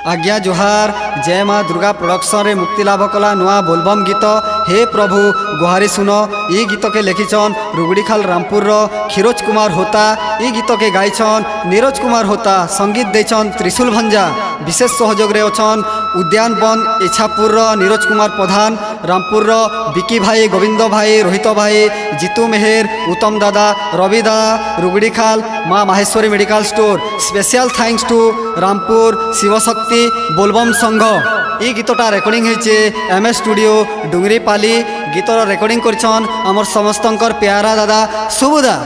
आज्ञा जोहार। जय माँ दुर्गा प्रोडक्शन रे मुक्ति लाभ कला नुआ बोलबम गीत हे प्रभु गुहारी सुन। ये गीत के लिखिछन रुगड़ीखाल रामपुर खीरोज कुमार होता। ये गीत के गायछन नीरज कुमार होता। संगीत देछन त्रिशूल भंजा। विशेष सहयोग रे अछन उद्यान वन इच्छापुर नीरज कुमार प्रधान, रामपुर विकी भाई, गोविंद भाई, रोहित भाई, जीतू मेहर, उत्तम दादा, रवि दादा, Rugdikhal Maa Maheshwari medical store. Special thanks to Rampur Shivshakti Bolbam Sangh. ये गीतटा रेकर्डिंग होइछे एमएस स्टूडियो डुंगरीपाली। गीतर रेकर्डिंग करछन आमर समस्तंकर प्यारा दादा सुबुदा।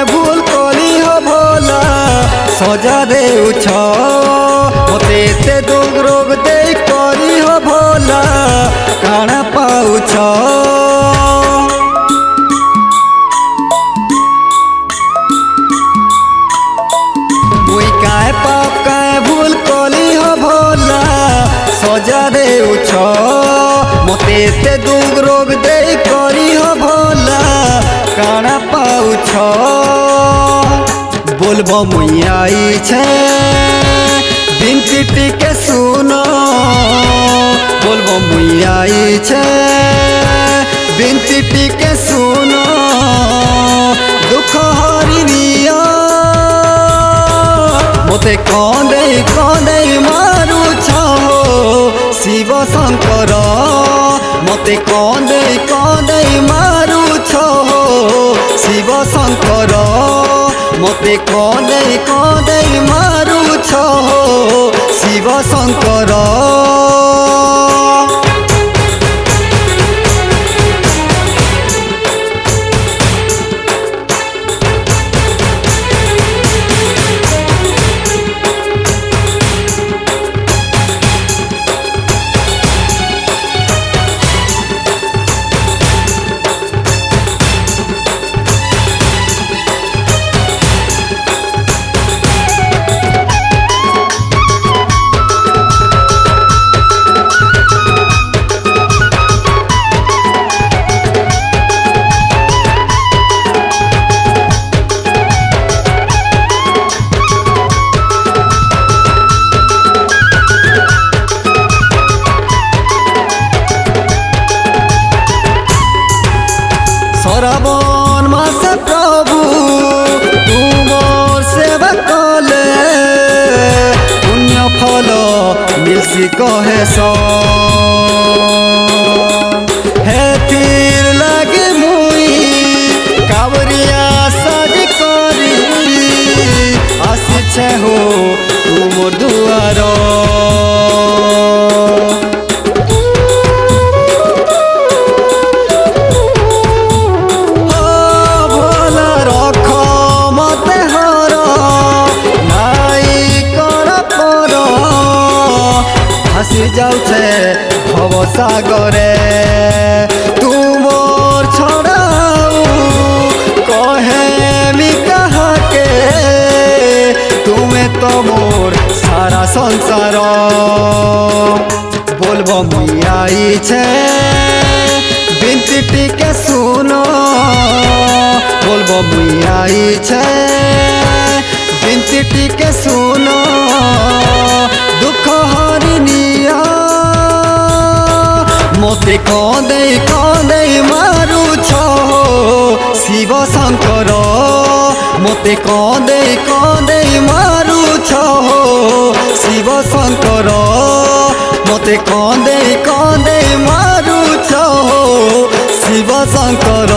भूल कली हो भोला सजा दे उछ मते से दुख रोग दे कली हो भोला काना पाउछ। मुई काय पाप काय भूल कली हो भोला सजा दे उछ मते से दुख रोग दे कली हो भोला काना पाउछ। बोलबो मुई आई छे बिनती टिके सुनो। बोलबो मुई आई छे बिनती टिके सुनो। दुख हरि निया मते कौंदे मारू छो शिव शंकर। मते कौंदे मारू छो शिव शंकर। मते कौंदे मारू छो शिव शंकर। श्रावण मास प्रभु तुमर सेवा कले पुण्य फल मिलसी कहे हेतिर लगे मुई कावरिया सज करी आसिछे हो तुमर दुआर। जाऊे भव सागरे तुमर छड़ाऊ कहे मी कहा के तुम्हें तो मोर सारा संसार। बोलबो मुई आई छे बिनती टिके सुनो। बोलबो मुई आई छे बिनती टिके सुनो। दुख हरि निया मते कौंदे मारू छो शिव शंकर। मते कौंदे मारू छो शिव शंकर। मते कौंदे मारू छो शिव शंकर।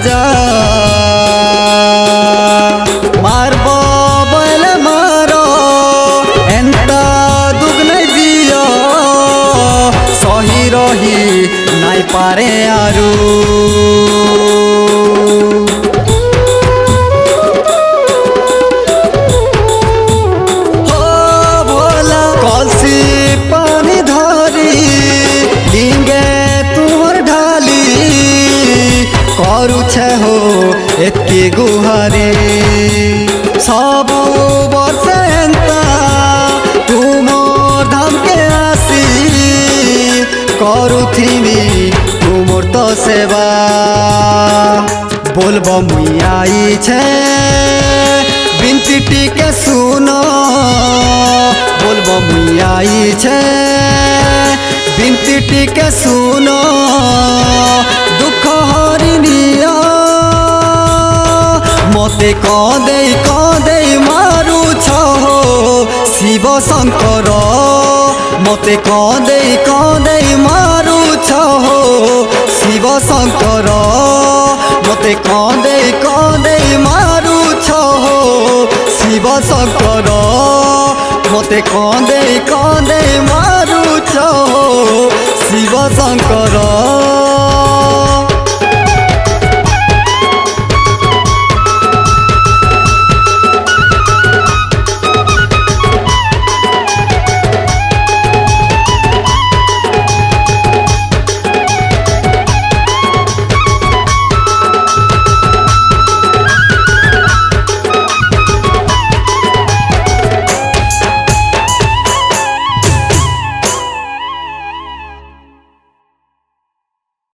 जा मारब बोले मारो एंता दुख नहीं दियो सही रही नहीं पारे आरू करुछे हो एतके गुहारे सब बर्षे एंता तुमर धाम के आसी करुथिनी तुमर तो सेवा बोलब मुई आई छे बिनती टिके सुनो बोलब मुई आई छे बिनती टिके सुनो दुख हरिनिया मते कदे मारू छो शिव शंकर मते कदे मारू छो शिव शंकर मते कदे मारू छो शिव शंकर मते कदे मारू छो शिव शंकर।